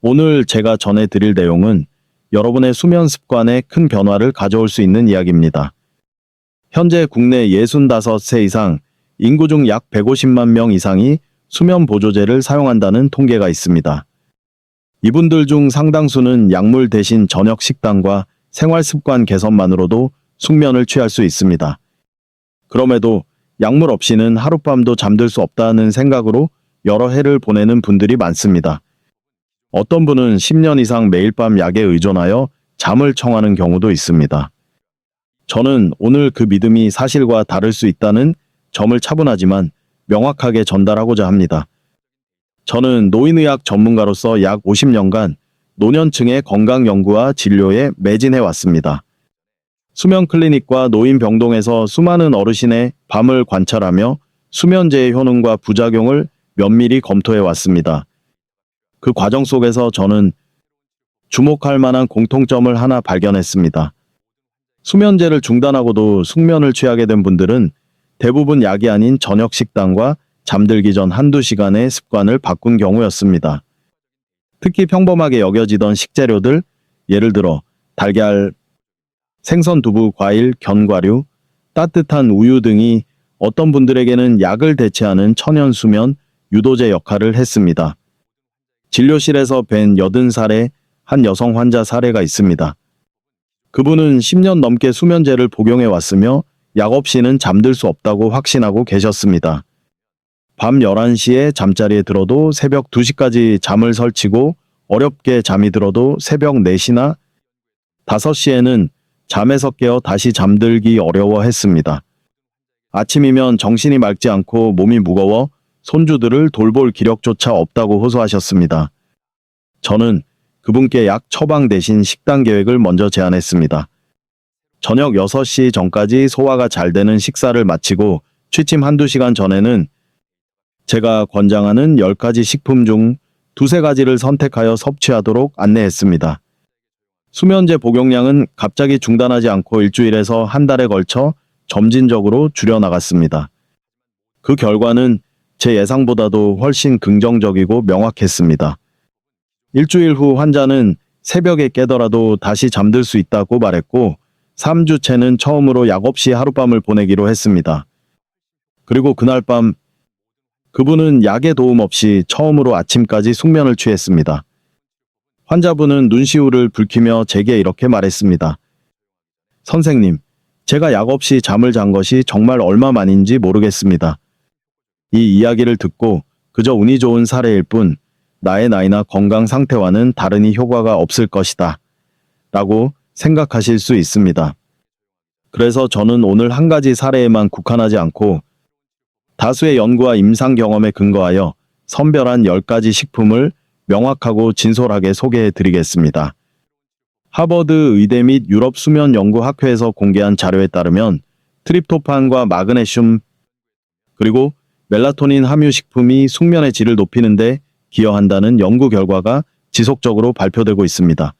오늘 제가 전해드릴 내용은 여러분의 수면 습관에 큰 변화를 가져올 수 있는 이야기입니다. 현재 국내 65세 이상, 인구 중 약 150만 명 이상이 수면 보조제를 사용한다는 통계가 있습니다. 이분들 중 상당수는 약물 대신 저녁 식단과 생활 습관 개선만으로도 숙면을 취할 수 있습니다. 그럼에도 약물 없이는 하룻밤도 잠들 수 없다는 생각으로 여러 해를 보내는 분들이 많습니다. 어떤 분은 10년 이상 매일 밤 약에 의존하여 잠을 청하는 경우도 있습니다. 저는 오늘 그 믿음이 사실과 다를 수 있다는 점을 차분하지만 명확하게 전달하고자 합니다. 저는 노인의학 전문가로서 약 50년간 노년층의 건강 연구와 진료에 매진해 왔습니다. 수면 클리닉과 노인 병동에서 수많은 어르신의 밤을 관찰하며 수면제의 효능과 부작용을 면밀히 검토해 왔습니다. 그 과정 속에서 저는 주목할 만한 공통점을 하나 발견했습니다. 수면제를 중단하고도 숙면을 취하게 된 분들은 대부분 약이 아닌 저녁 식단과 잠들기 전 한두 시간의 습관을 바꾼 경우였습니다. 특히 평범하게 여겨지던 식재료들, 예를 들어 달걀, 생선, 두부, 과일, 견과류, 따뜻한 우유 등이 어떤 분들에게는 약을 대체하는 천연 수면 유도제 역할을 했습니다. 진료실에서 뵌 80살의 한 여성 환자 사례가 있습니다. 그분은 10년 넘게 수면제를 복용해 왔으며 약 없이는 잠들 수 없다고 확신하고 계셨습니다. 밤 11시에 잠자리에 들어도 새벽 2시까지 잠을 설치고 어렵게 잠이 들어도 새벽 4시나 5시에는 잠에서 깨어 다시 잠들기 어려워했습니다. 아침이면 정신이 맑지 않고 몸이 무거워 손주들을 돌볼 기력조차 없다고 호소하셨습니다. 저는 그분께 약 처방 대신 식단 계획을 먼저 제안했습니다. 저녁 6시 전까지 소화가 잘 되는 식사를 마치고 취침 한두 시간 전에는 제가 권장하는 10가지 식품 중 2~3가지를 선택하여 섭취하도록 안내했습니다. 수면제 복용량은 갑자기 중단하지 않고 일주일에서 한 달에 걸쳐 점진적으로 줄여나갔습니다. 그 결과는 제 예상보다도 훨씬 긍정적이고 명확했습니다. 일주일 후 환자는 새벽에 깨더라도 다시 잠들 수 있다고 말했고 3주째는 처음으로 약 없이 하룻밤을 보내기로 했습니다. 그리고 그날 밤 그분은 약의 도움 없이 처음으로 아침까지 숙면을 취했습니다. 환자분은 눈시울을 붉히며 제게 이렇게 말했습니다. 선생님, 제가 약 없이 잠을 잔 것이 정말 얼마만인지 모르겠습니다. 이 이야기를 듣고 그저 운이 좋은 사례일 뿐 나의 나이나 건강 상태와는 다르니 효과가 없을 것이다 라고 생각하실 수 있습니다. 그래서 저는 오늘 한 가지 사례에만 국한하지 않고 다수의 연구와 임상 경험에 근거하여 선별한 10가지 식품을 명확하고 진솔하게 소개해 드리겠습니다. 하버드 의대 및 유럽 수면 연구 학회에서 공개한 자료에 따르면 트립토판과 마그네슘 그리고 멜라토닌 함유 식품이 숙면의 질을 높이는 데 기여한다는 연구 결과가 지속적으로 발표되고 있습니다.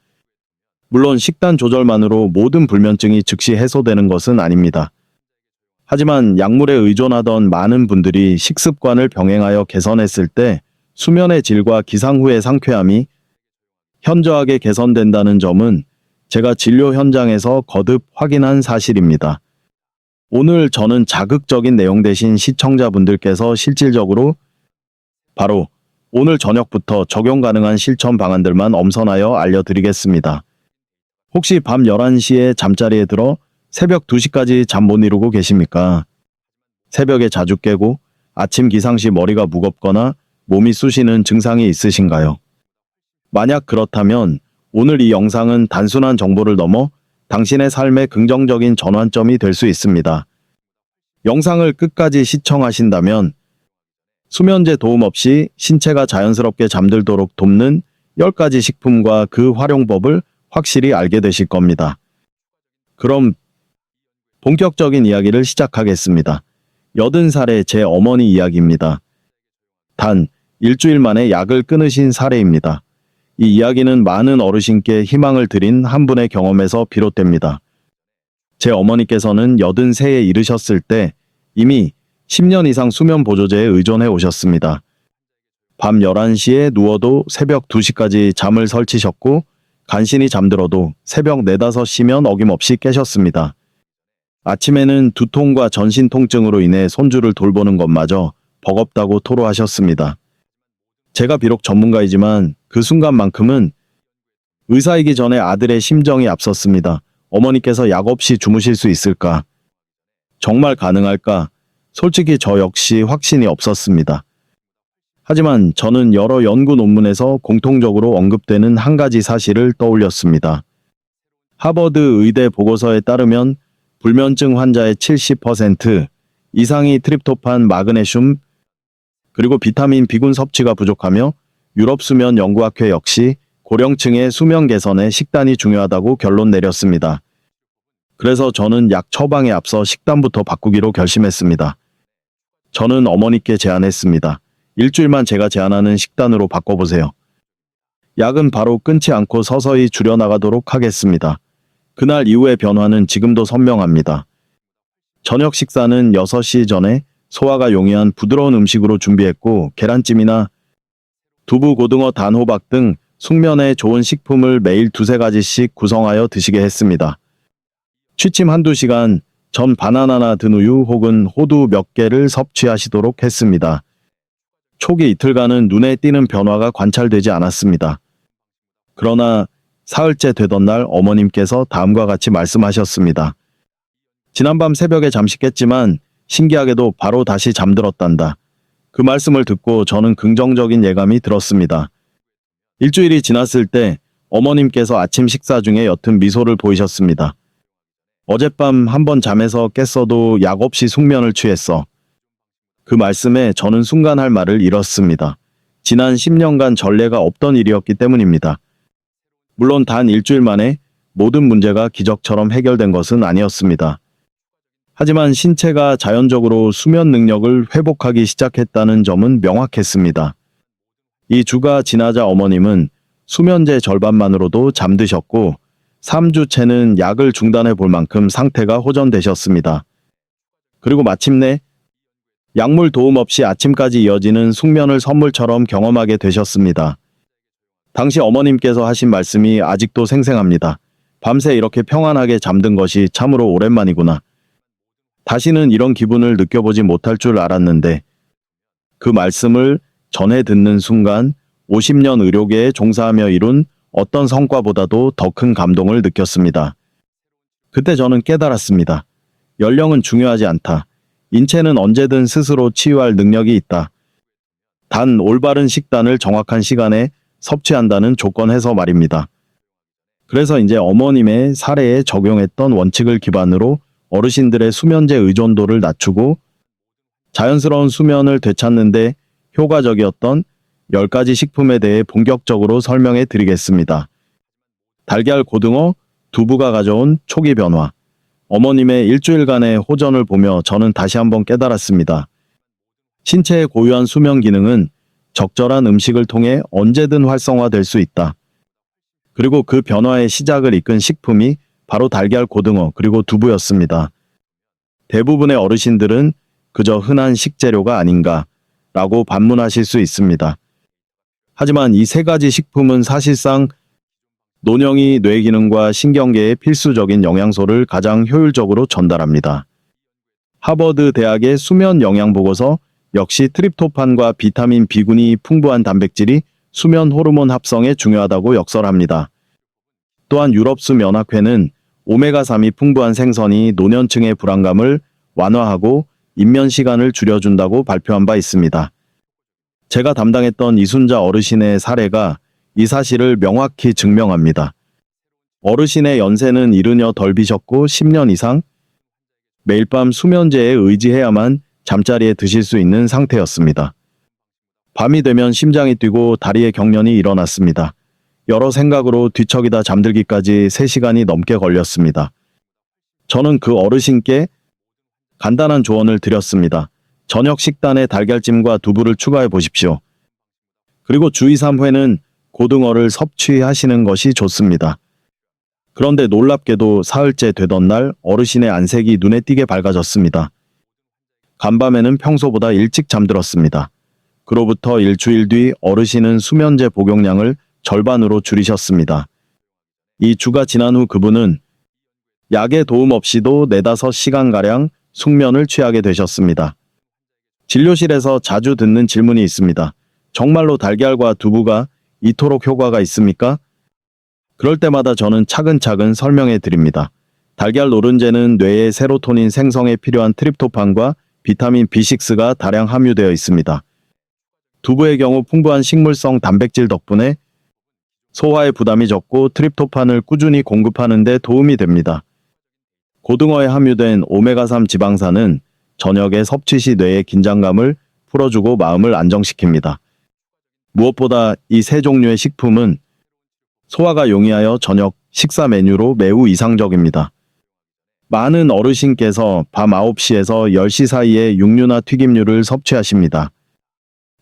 물론 식단 조절만으로 모든 불면증이 즉시 해소되는 것은 아닙니다. 하지만 약물에 의존하던 많은 분들이 식습관을 병행하여 개선했을 때 수면의 질과 기상 후의 상쾌함이 현저하게 개선된다는 점은 제가 진료 현장에서 거듭 확인한 사실입니다. 오늘 저는 자극적인 내용 대신 시청자분들께서 실질적으로 바로 오늘 저녁부터 적용 가능한 실천 방안들만 엄선하여 알려드리겠습니다. 혹시 밤 11시에 잠자리에 들어 새벽 2시까지 잠 못 이루고 계십니까? 새벽에 자주 깨고 아침 기상 시 머리가 무겁거나 몸이 쑤시는 증상이 있으신가요? 만약 그렇다면 오늘 이 영상은 단순한 정보를 넘어 당신의 삶의 긍정적인 전환점이 될 수 있습니다. 영상을 끝까지 시청하신다면 수면제 도움 없이 신체가 자연스럽게 잠들도록 돕는 10가지 식품과 그 활용법을 확실히 알게 되실 겁니다. 그럼 본격적인 이야기를 시작하겠습니다. 80살의 제 어머니 이야기입니다. 단 일주일 만에 약을 끊으신 사례입니다. 이 이야기는 많은 어르신께 희망을 드린 한 분의 경험에서 비롯됩니다. 제 어머니께서는 83에 이르셨을 때 이미 10년 이상 수면 보조제에 의존해 오셨습니다. 밤 11시에 누워도 새벽 2시까지 잠을 설치셨고 간신히 잠들어도 새벽 4, 5시면 어김없이 깨셨습니다. 아침에는 두통과 전신 통증으로 인해 손주를 돌보는 것마저 버겁다고 토로하셨습니다. 제가 비록 전문가이지만 그 순간만큼은 의사이기 전에 아들의 심정이 앞섰습니다. 어머니께서 약 없이 주무실 수 있을까? 정말 가능할까? 솔직히 저 역시 확신이 없었습니다. 하지만 저는 여러 연구 논문에서 공통적으로 언급되는 한 가지 사실을 떠올렸습니다. 하버드 의대 보고서에 따르면 불면증 환자의 70% 이상이 트립토판, 마그네슘, 그리고 비타민 B군 섭취가 부족하며 유럽수면연구학회 역시 고령층의 수면 개선에 식단이 중요하다고 결론 내렸습니다. 그래서 저는 약 처방에 앞서 식단부터 바꾸기로 결심했습니다. 저는 어머니께 제안했습니다. 일주일만 제가 제안하는 식단으로 바꿔보세요. 약은 바로 끊지 않고 서서히 줄여나가도록 하겠습니다. 그날 이후의 변화는 지금도 선명합니다. 저녁 식사는 6시 전에 소화가 용이한 부드러운 음식으로 준비했고 계란찜이나 두부, 고등어, 단호박 등 숙면에 좋은 식품을 매일 2-3가지씩 구성하여 드시게 했습니다. 취침 1-2시간 전 바나나나 든 우유 혹은 호두 몇 개를 섭취하시도록 했습니다. 초기 이틀간은 눈에 띄는 변화가 관찰되지 않았습니다. 그러나 사흘째 되던 날 어머님께서 다음과 같이 말씀하셨습니다. 지난밤 새벽에 잠시 깼지만 신기하게도 바로 다시 잠들었단다. 그 말씀을 듣고 저는 긍정적인 예감이 들었습니다. 일주일이 지났을 때 어머님께서 아침 식사 중에 옅은 미소를 보이셨습니다. 어젯밤 한번 잠에서 깼어도 약 없이 숙면을 취했어. 그 말씀에 저는 순간 할 말을 잃었습니다. 지난 10년간 전례가 없던 일이었기 때문입니다. 물론 단 일주일 만에 모든 문제가 기적처럼 해결된 것은 아니었습니다. 하지만 신체가 자연적으로 수면 능력을 회복하기 시작했다는 점은 명확했습니다. 이 주가 지나자 어머님은 수면제 절반만으로도 잠드셨고 3주째는 약을 중단해 볼 만큼 상태가 호전되셨습니다. 그리고 마침내 약물 도움 없이 아침까지 이어지는 숙면을 선물처럼 경험하게 되셨습니다. 당시 어머님께서 하신 말씀이 아직도 생생합니다. 밤새 이렇게 평안하게 잠든 것이 참으로 오랜만이구나. 다시는 이런 기분을 느껴보지 못할 줄 알았는데 그 말씀을 전해 듣는 순간 50년 의료계에 종사하며 이룬 어떤 성과보다도 더 큰 감동을 느꼈습니다. 그때 저는 깨달았습니다. 연령은 중요하지 않다. 인체는 언제든 스스로 치유할 능력이 있다. 단 올바른 식단을 정확한 시간에 섭취한다는 조건에서 말입니다. 그래서 이제 어머님의 사례에 적용했던 원칙을 기반으로 어르신들의 수면제 의존도를 낮추고 자연스러운 수면을 되찾는데 효과적이었던 10가지 식품에 대해 본격적으로 설명해 드리겠습니다. 달걀, 고등어, 두부가 가져온 초기 변화. 어머님의 일주일간의 호전을 보며 저는 다시 한번 깨달았습니다. 신체의 고유한 수면 기능은 적절한 음식을 통해 언제든 활성화될 수 있다. 그리고 그 변화의 시작을 이끈 식품이 바로 달걀, 고등어, 그리고 두부였습니다. 대부분의 어르신들은 그저 흔한 식재료가 아닌가 라고 반문하실 수 있습니다. 하지만 이 3가지 식품은 사실상 노령이 뇌 기능과 신경계에 필수적인 영양소를 가장 효율적으로 전달합니다. 하버드 대학의 수면 영양 보고서 역시 트립토판과 비타민 B군이 풍부한 단백질이 수면 호르몬 합성에 중요하다고 역설합니다. 또한 유럽수면학회는 오메가3이 풍부한 생선이 노년층의 불안감을 완화하고 입면 시간을 줄여준다고 발표한 바 있습니다. 제가 담당했던 이순자 어르신의 사례가 이 사실을 명확히 증명합니다. 어르신의 연세는 이르녀 덜비셨고 10년 이상 매일 밤 수면제에 의지해야만 잠자리에 드실 수 있는 상태였습니다. 밤이 되면 심장이 뛰고 다리에 경련이 일어났습니다. 여러 생각으로 뒤척이다 잠들기까지 3시간이 넘게 걸렸습니다. 저는 그 어르신께 간단한 조언을 드렸습니다. 저녁 식단에 달걀찜과 두부를 추가해 보십시오. 그리고 주 2-3회는 고등어를 섭취하시는 것이 좋습니다. 그런데 놀랍게도 사흘째 되던 날 어르신의 안색이 눈에 띄게 밝아졌습니다. 간밤에는 평소보다 일찍 잠들었습니다. 그로부터 일주일 뒤 어르신은 수면제 복용량을 절반으로 줄이셨습니다. 이 주가 지난 후 그분은 약의 도움 없이도 4~5시간가량 숙면을 취하게 되셨습니다. 진료실에서 자주 듣는 질문이 있습니다. 정말로 달걀과 두부가 이토록 효과가 있습니까? 그럴 때마다 저는 차근차근 설명해 드립니다. 달걀 노른자는 뇌의 세로토닌 생성에 필요한 트립토판과 비타민 B6가 다량 함유되어 있습니다. 두부의 경우 풍부한 식물성 단백질 덕분에 소화에 부담이 적고 트립토판을 꾸준히 공급하는 데 도움이 됩니다. 고등어에 함유된 오메가3 지방산은 저녁에 섭취 시 뇌의 긴장감을 풀어주고 마음을 안정시킵니다. 무엇보다 이 세 종류의 식품은 소화가 용이하여 저녁 식사 메뉴로 매우 이상적입니다. 많은 어르신께서 밤 9시에서 10시 사이에 육류나 튀김류를 섭취하십니다.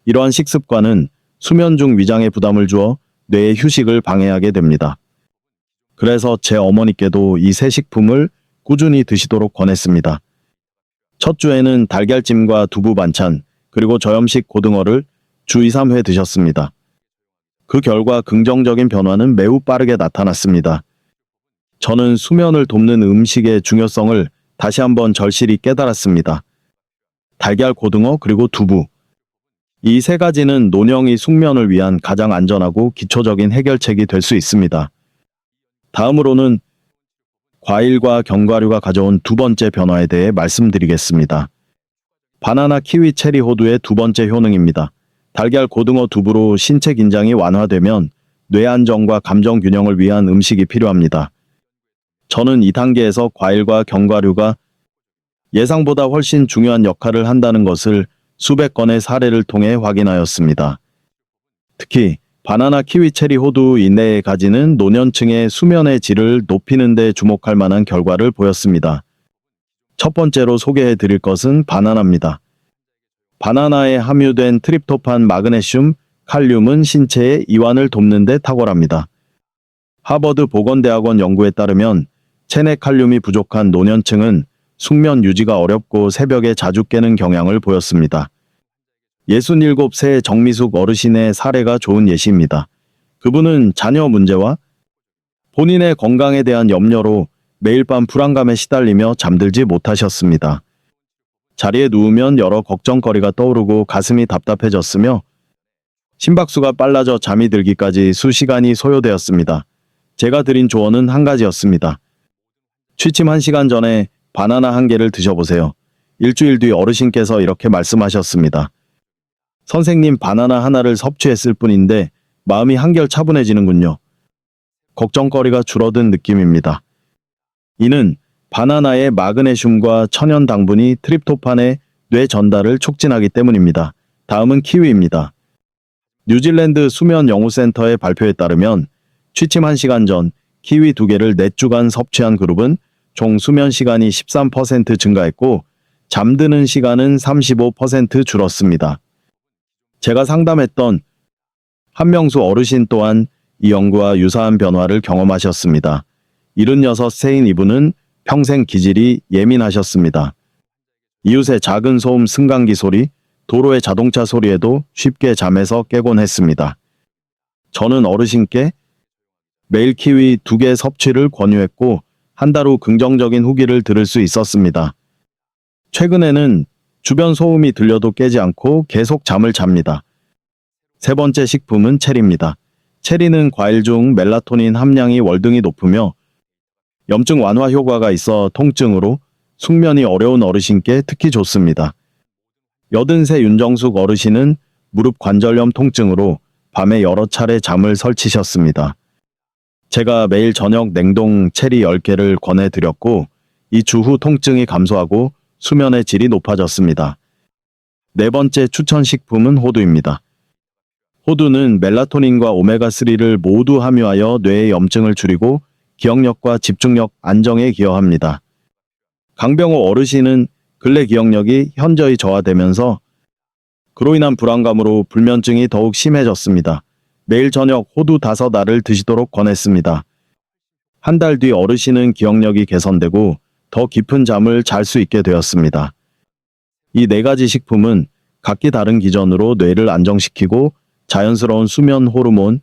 이러한 식습관은 수면 중 위장에 부담을 주어 뇌의 휴식을 방해하게 됩니다. 그래서 제 어머니께도 이 세 식품을 꾸준히 드시도록 권했습니다. 첫 주에는 달걀찜과 두부 반찬, 그리고 저염식 고등어를 주 2~3회 드셨습니다. 그 결과 긍정적인 변화는 매우 빠르게 나타났습니다. 저는 수면을 돕는 음식의 중요성을 다시 한번 절실히 깨달았습니다. 달걀, 고등어, 그리고 두부. 이 세 가지는 노령이 숙면을 위한 가장 안전하고 기초적인 해결책이 될 수 있습니다. 다음으로는 과일과 견과류가 가져온 두 번째 변화에 대해 말씀드리겠습니다. 바나나, 키위, 체리, 호두의 두 번째 효능입니다. 달걀, 고등어, 두부로 신체 긴장이 완화되면 뇌 안정과 감정 균형을 위한 음식이 필요합니다. 저는 이 단계에서 과일과 견과류가 예상보다 훨씬 중요한 역할을 한다는 것을 수백 건의 사례를 통해 확인하였습니다. 특히 바나나, 키위, 체리, 호두 이 네 가지는 노년층의 수면의 질을 높이는 데 주목할 만한 결과를 보였습니다. 첫 번째로 소개해 드릴 것은 바나나입니다. 바나나에 함유된 트립토판, 마그네슘, 칼륨은 신체의 이완을 돕는 데 탁월합니다. 하버드 보건대학원 연구에 따르면 체내 칼륨이 부족한 노년층은 숙면 유지가 어렵고 새벽에 자주 깨는 경향을 보였습니다. 67세 정미숙 어르신의 사례가 좋은 예시입니다. 그분은 자녀 문제와 본인의 건강에 대한 염려로 매일 밤 불안감에 시달리며 잠들지 못하셨습니다. 자리에 누우면 여러 걱정거리가 떠오르고 가슴이 답답해졌으며 심박수가 빨라져 잠이 들기까지 수시간이 소요되었습니다. 제가 드린 조언은 한 가지였습니다. 취침 1시간 전에 바나나 1개를 드셔보세요. 일주일 뒤 어르신께서 이렇게 말씀하셨습니다. 선생님, 바나나 하나를 섭취했을 뿐인데 마음이 한결 차분해지는군요. 걱정거리가 줄어든 느낌입니다. 이는 바나나의 마그네슘과 천연 당분이 트립토판의 뇌 전달을 촉진하기 때문입니다. 다음은 키위입니다. 뉴질랜드 수면연구센터의 발표에 따르면 취침 1시간 전 키위 2개를 4주간 섭취한 그룹은 총 수면 시간이 13% 증가했고 잠드는 시간은 35% 줄었습니다. 제가 상담했던 한명수 어르신 또한 이 연구와 유사한 변화를 경험하셨습니다. 76세인 이분은 평생 기질이 예민하셨습니다. 이웃의 작은 소음, 승강기 소리, 도로의 자동차 소리에도 쉽게 잠에서 깨곤 했습니다. 저는 어르신께 매일 키위 2개 섭취를 권유했고 한 달 후 긍정적인 후기를 들을 수 있었습니다. 최근에는 주변 소음이 들려도 깨지 않고 계속 잠을 잡니다. 세 번째 식품은 체리입니다. 체리는 과일 중 멜라토닌 함량이 월등히 높으며 염증 완화 효과가 있어 통증으로 숙면이 어려운 어르신께 특히 좋습니다. 80세 윤정숙 어르신은 무릎 관절염 통증으로 밤에 여러 차례 잠을 설치셨습니다. 제가 매일 저녁 냉동 체리 10개를 권해드렸고 이 주 후 통증이 감소하고 수면의 질이 높아졌습니다. 네 번째 추천 식품은 호두입니다. 호두는 멜라토닌과 오메가3를 모두 함유하여 뇌의 염증을 줄이고 기억력과 집중력 안정에 기여합니다. 강병호 어르신은 근래 기억력이 현저히 저하되면서 그로 인한 불안감으로 불면증이 더욱 심해졌습니다. 매일 저녁 호두 5알을 드시도록 권했습니다. 한 달 뒤 어르신은 기억력이 개선되고 더 깊은 잠을 잘 수 있게 되었습니다. 이 4가지 식품은 각기 다른 기전으로 뇌를 안정시키고 자연스러운 수면 호르몬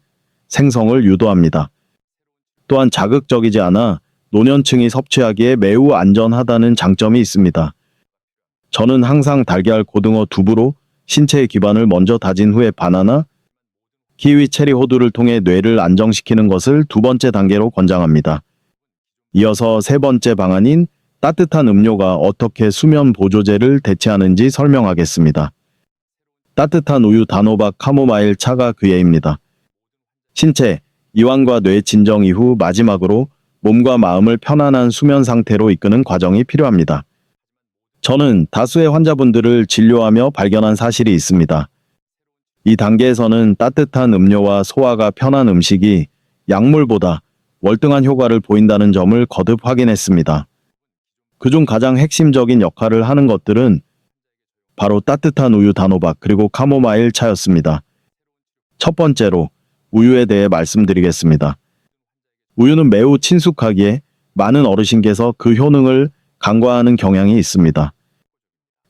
생성을 유도합니다. 또한 자극적이지 않아 노년층이 섭취하기에 매우 안전하다는 장점이 있습니다. 저는 항상 달걀, 고등어, 두부로 신체의 기반을 먼저 다진 후에 바나나, 키위, 체리, 호두를 통해 뇌를 안정시키는 것을 두 번째 단계로 권장합니다. 이어서 세 번째 방안인 따뜻한 음료가 어떻게 수면 보조제를 대체하는지 설명하겠습니다. 따뜻한 우유, 단호박, 카모마일 차가 그 예입니다. 신체, 이완과 뇌 진정 이후 마지막으로 몸과 마음을 편안한 수면 상태로 이끄는 과정이 필요합니다. 저는 다수의 환자분들을 진료하며 발견한 사실이 있습니다. 이 단계에서는 따뜻한 음료와 소화가 편한 음식이 약물보다 월등한 효과를 보인다는 점을 거듭 확인했습니다. 그중 가장 핵심적인 역할을 하는 것들은 바로 따뜻한 우유, 단호박, 그리고 카모마일 차였습니다. 첫 번째로 우유에 대해 말씀드리겠습니다. 우유는 매우 친숙하기에 많은 어르신께서 그 효능을 간과하는 경향이 있습니다.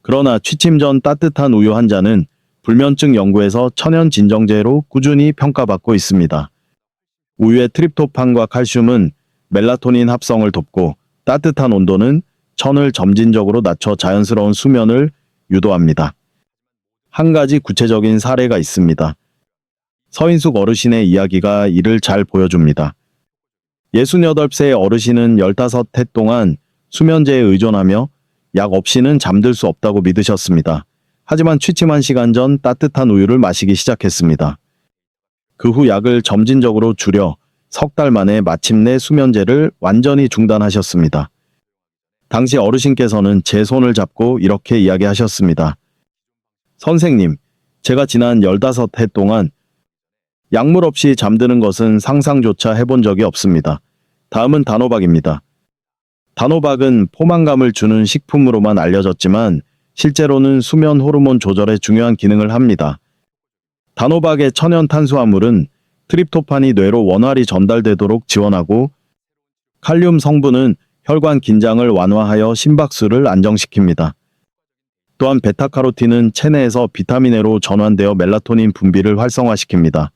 그러나 취침 전 따뜻한 우유 한 잔은 불면증 연구에서 천연 진정제로 꾸준히 평가받고 있습니다. 우유의 트립토판과 칼슘은 멜라토닌 합성을 돕고 따뜻한 온도는 천을 점진적으로 낮춰 자연스러운 수면을 유도합니다. 한 가지 구체적인 사례가 있습니다. 서인숙 어르신의 이야기가 이를 잘 보여줍니다. 68세의 어르신은 15해 동안 수면제에 의존하며 약 없이는 잠들 수 없다고 믿으셨습니다. 하지만 취침 1시간 전 따뜻한 우유를 마시기 시작했습니다. 그 후 약을 점진적으로 줄여 석 달 만에 마침내 수면제를 완전히 중단하셨습니다. 당시 어르신께서는 제 손을 잡고 이렇게 이야기하셨습니다. 선생님, 제가 지난 15해 동안 약물 없이 잠드는 것은 상상조차 해본 적이 없습니다. 다음은 단호박입니다. 단호박은 포만감을 주는 식품으로만 알려졌지만 실제로는 수면 호르몬 조절에 중요한 기능을 합니다. 단호박의 천연 탄수화물은 트립토판이 뇌로 원활히 전달되도록 지원하고 칼륨 성분은 혈관 긴장을 완화하여 심박수를 안정시킵니다. 또한 베타카로틴은 체내에서 비타민A로 전환되어 멜라토닌 분비를 활성화시킵니다.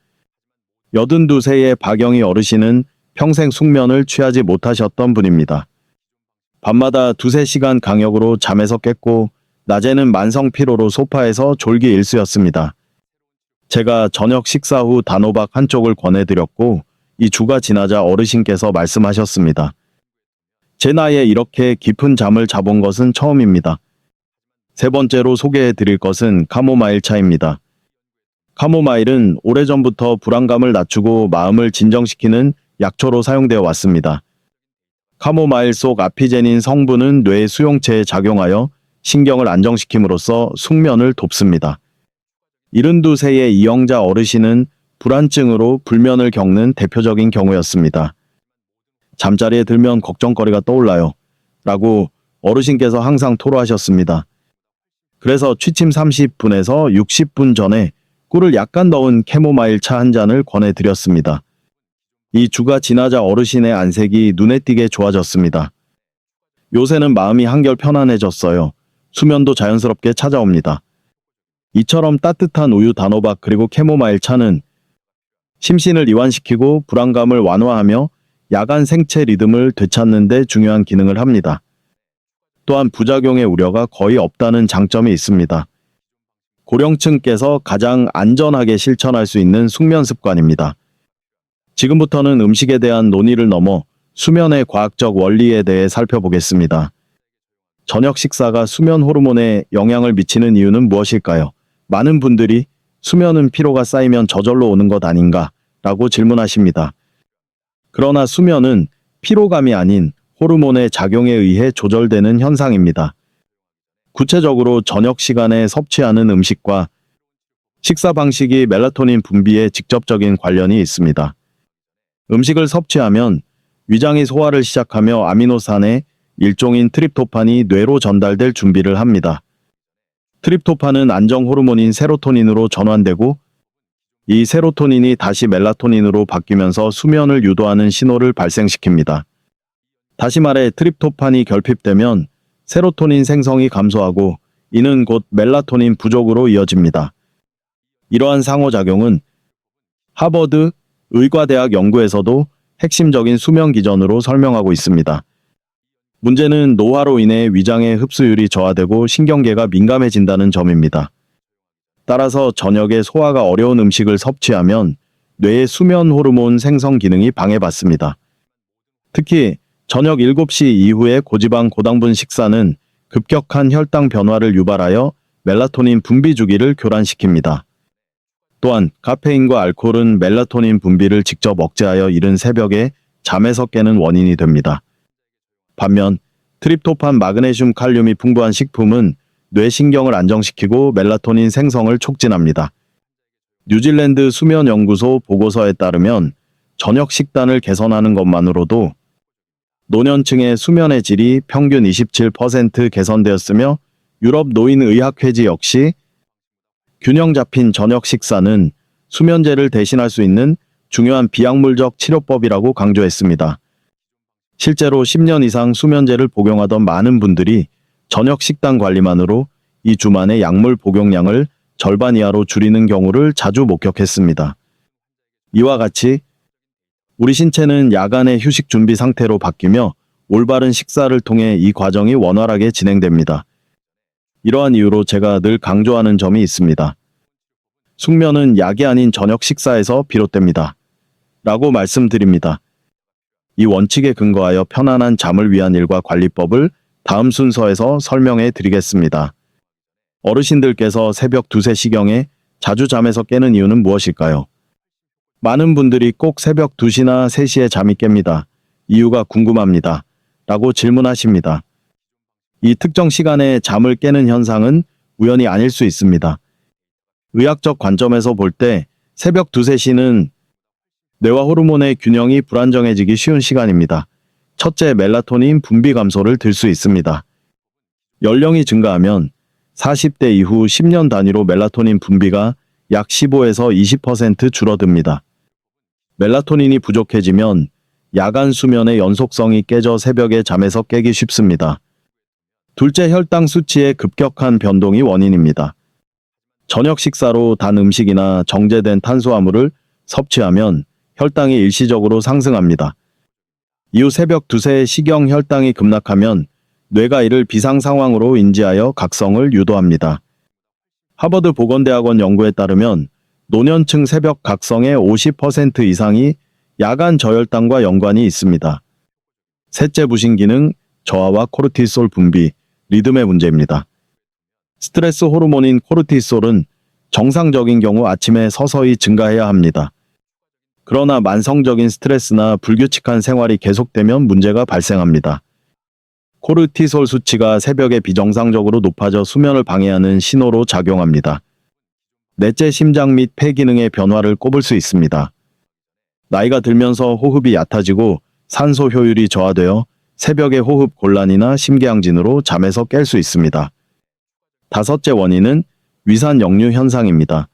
82세의 박영희 어르신은 평생 숙면을 취하지 못하셨던 분입니다. 밤마다 2~3시간 강역으로 잠에서 깼고 낮에는 만성 피로로 소파에서 졸기 일쑤였습니다. 제가 저녁 식사 후 단호박 한 쪽을 권해드렸고 이 주가 지나자 어르신께서 말씀하셨습니다. 제 나이에 이렇게 깊은 잠을 자본 것은 처음입니다. 세 번째로 소개해드릴 것은 카모마일 차입니다. 카모마일은 오래전부터 불안감을 낮추고 마음을 진정시키는 약초로 사용되어 왔습니다. 카모마일 속 아피제닌 성분은 뇌 수용체에 작용하여 신경을 안정시킴으로써 숙면을 돕습니다. 72세의 이영자 어르신은 불안증으로 불면을 겪는 대표적인 경우였습니다. 잠자리에 들면 걱정거리가 떠올라요. 라고 어르신께서 항상 토로하셨습니다. 그래서 취침 30분에서 60분 전에 꿀을 약간 넣은 캐모마일 차 한 잔을 권해드렸습니다. 이 주가 지나자 어르신의 안색이 눈에 띄게 좋아졌습니다. 요새는 마음이 한결 편안해졌어요. 수면도 자연스럽게 찾아옵니다. 이처럼 따뜻한 우유, 단호박 그리고 캐모마일 차는 심신을 이완시키고 불안감을 완화하며 야간 생체 리듬을 되찾는 데 중요한 기능을 합니다. 또한 부작용의 우려가 거의 없다는 장점이 있습니다. 고령층께서 가장 안전하게 실천할 수 있는 숙면 습관입니다. 지금부터는 음식에 대한 논의를 넘어 수면의 과학적 원리에 대해 살펴보겠습니다. 저녁 식사가 수면 호르몬에 영향을 미치는 이유는 무엇일까요? 많은 분들이 수면은 피로가 쌓이면 저절로 오는 것 아닌가? 라고 질문하십니다. 그러나 수면은 피로감이 아닌 호르몬의 작용에 의해 조절되는 현상입니다. 구체적으로 저녁 시간에 섭취하는 음식과 식사 방식이 멜라토닌 분비에 직접적인 관련이 있습니다. 음식을 섭취하면 위장이 소화를 시작하며 아미노산의 일종인 트립토판이 뇌로 전달될 준비를 합니다. 트립토판은 안정 호르몬인 세로토닌으로 전환되고 이 세로토닌이 다시 멜라토닌으로 바뀌면서 수면을 유도하는 신호를 발생시킵니다. 다시 말해 트립토판이 결핍되면 세로토닌 생성이 감소하고 이는 곧 멜라토닌 부족으로 이어집니다. 이러한 상호작용은 하버드 의과대학 연구에서도 핵심적인 수면 기전으로 설명하고 있습니다. 문제는 노화로 인해 위장의 흡수율이 저하되고 신경계가 민감해진다는 점입니다. 따라서 저녁에 소화가 어려운 음식을 섭취하면 뇌의 수면 호르몬 생성 기능이 방해받습니다. 특히 저녁 7시 이후의 고지방 고당분 식사는 급격한 혈당 변화를 유발하여 멜라토닌 분비 주기를 교란시킵니다. 또한 카페인과 알코올은 멜라토닌 분비를 직접 억제하여 이른 새벽에 잠에서 깨는 원인이 됩니다. 반면 트립토판, 마그네슘, 칼륨이 풍부한 식품은 뇌신경을 안정시키고 멜라토닌 생성을 촉진합니다. 뉴질랜드 수면연구소 보고서에 따르면 저녁 식단을 개선하는 것만으로도 노년층의 수면의 질이 평균 27% 개선되었으며 유럽 노인의학회지 역시 균형 잡힌 저녁 식사는 수면제를 대신할 수 있는 중요한 비약물적 치료법이라고 강조했습니다. 실제로 10년 이상 수면제를 복용하던 많은 분들이 저녁 식단 관리만으로 2주 만에 약물 복용량을 절반 이하로 줄이는 경우를 자주 목격했습니다. 이와 같이 우리 신체는 야간의 휴식 준비 상태로 바뀌며 올바른 식사를 통해 이 과정이 원활하게 진행됩니다. 이러한 이유로 제가 늘 강조하는 점이 있습니다. 숙면은 약이 아닌 저녁 식사에서 비롯됩니다. 라고 말씀드립니다. 이 원칙에 근거하여 편안한 잠을 위한 일과 관리법을 다음 순서에서 설명해 드리겠습니다. 어르신들께서 새벽 2, 3시경에 자주 잠에서 깨는 이유는 무엇일까요? 많은 분들이 꼭 새벽 2시나 3시에 잠이 깹니다. 이유가 궁금합니다. 라고 질문하십니다. 이 특정 시간에 잠을 깨는 현상은 우연이 아닐 수 있습니다. 의학적 관점에서 볼 때 새벽 2, 3시는 뇌와 호르몬의 균형이 불안정해지기 쉬운 시간입니다. 첫째, 멜라토닌 분비 감소를 들 수 있습니다. 연령이 증가하면 40대 이후 10년 단위로 멜라토닌 분비가 약 15에서 20% 줄어듭니다. 멜라토닌이 부족해지면 야간 수면의 연속성이 깨져 새벽에 잠에서 깨기 쉽습니다. 둘째, 혈당 수치의 급격한 변동이 원인입니다. 저녁 식사로 단 음식이나 정제된 탄수화물을 섭취하면 혈당이 일시적으로 상승합니다. 이후 새벽 2, 3시경 혈당이 급락하면 뇌가 이를 비상 상황으로 인지하여 각성을 유도합니다. 하버드 보건대학원 연구에 따르면 노년층 새벽 각성의 50% 이상이 야간 저혈당과 연관이 있습니다. 셋째, 부신 기능 저하와 코르티솔 분비, 리듬의 문제입니다. 스트레스 호르몬인 코르티솔은 정상적인 경우 아침에 서서히 증가해야 합니다. 그러나 만성적인 스트레스나 불규칙한 생활이 계속되면 문제가 발생합니다. 코르티솔 수치가 새벽에 비정상적으로 높아져 수면을 방해하는 신호로 작용합니다. 넷째, 심장 및 폐 기능의 변화를 꼽을 수 있습니다. 나이가 들면서 호흡이 얕아지고 산소 효율이 저하되어 새벽에 호흡 곤란이나 심계항진으로 잠에서 깰 수 있습니다. 다섯째 원인은 위산 역류 현상입니다.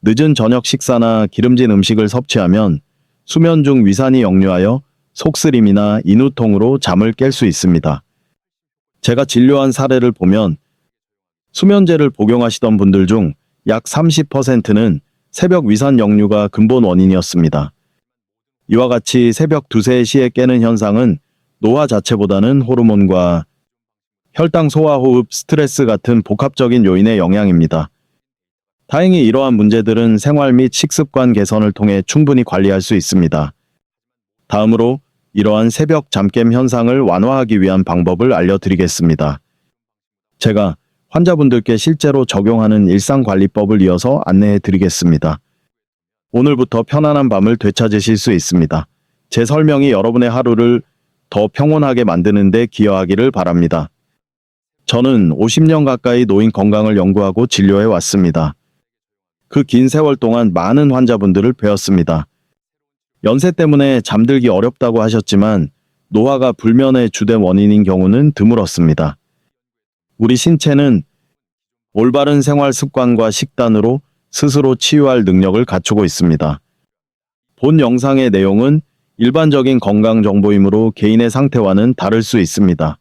늦은 저녁 식사나 기름진 음식을 섭취하면 수면 중 위산이 역류하여 속쓰림이나 인후통으로 잠을 깰 수 있습니다. 제가 진료한 사례를 보면 수면제를 복용하시던 분들 중 약 30%는 새벽 위산 역류가 근본 원인이었습니다. 이와 같이 새벽 2, 3시에 깨는 현상은 노화 자체보다는 호르몬과 혈당 소화, 호흡, 스트레스 같은 복합적인 요인의 영향입니다. 다행히 이러한 문제들은 생활 및 식습관 개선을 통해 충분히 관리할 수 있습니다. 다음으로 이러한 새벽 잠깸 현상을 완화하기 위한 방법을 알려드리겠습니다. 제가 환자분들께 실제로 적용하는 일상관리법을 이어서 안내해 드리겠습니다. 오늘부터 편안한 밤을 되찾으실 수 있습니다. 제 설명이 여러분의 하루를 더 평온하게 만드는 데 기여하기를 바랍니다. 저는 50년 가까이 노인 건강을 연구하고 진료해 왔습니다. 그 긴 세월 동안 많은 환자분들을 뵈었습니다. 연세 때문에 잠들기 어렵다고 하셨지만 노화가 불면의 주된 원인인 경우는 드물었습니다. 우리 신체는 올바른 생활 습관과 식단으로 스스로 치유할 능력을 갖추고 있습니다. 본 영상의 내용은 일반적인 건강 정보이므로 개인의 상태와는 다를 수 있습니다.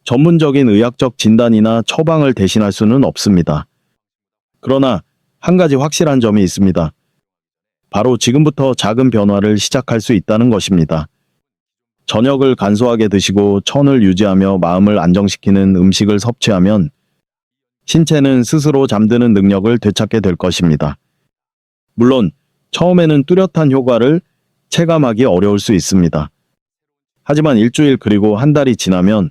전문적인 의학적 진단이나 처방을 대신할 수는 없습니다. 그러나 한 가지 확실한 점이 있습니다. 바로 지금부터 작은 변화를 시작할 수 있다는 것입니다. 저녁을 간소하게 드시고 천을 유지하며 마음을 안정시키는 음식을 섭취하면 신체는 스스로 잠드는 능력을 되찾게 될 것입니다. 물론 처음에는 뚜렷한 효과를 체감하기 어려울 수 있습니다. 하지만 일주일 그리고 한 달이 지나면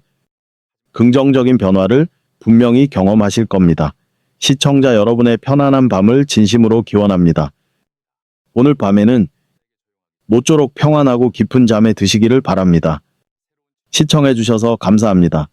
긍정적인 변화를 분명히 경험하실 겁니다. 시청자 여러분의 편안한 밤을 진심으로 기원합니다. 오늘 밤에는 모쪼록 평안하고 깊은 잠에 드시기를 바랍니다. 시청해주셔서 감사합니다.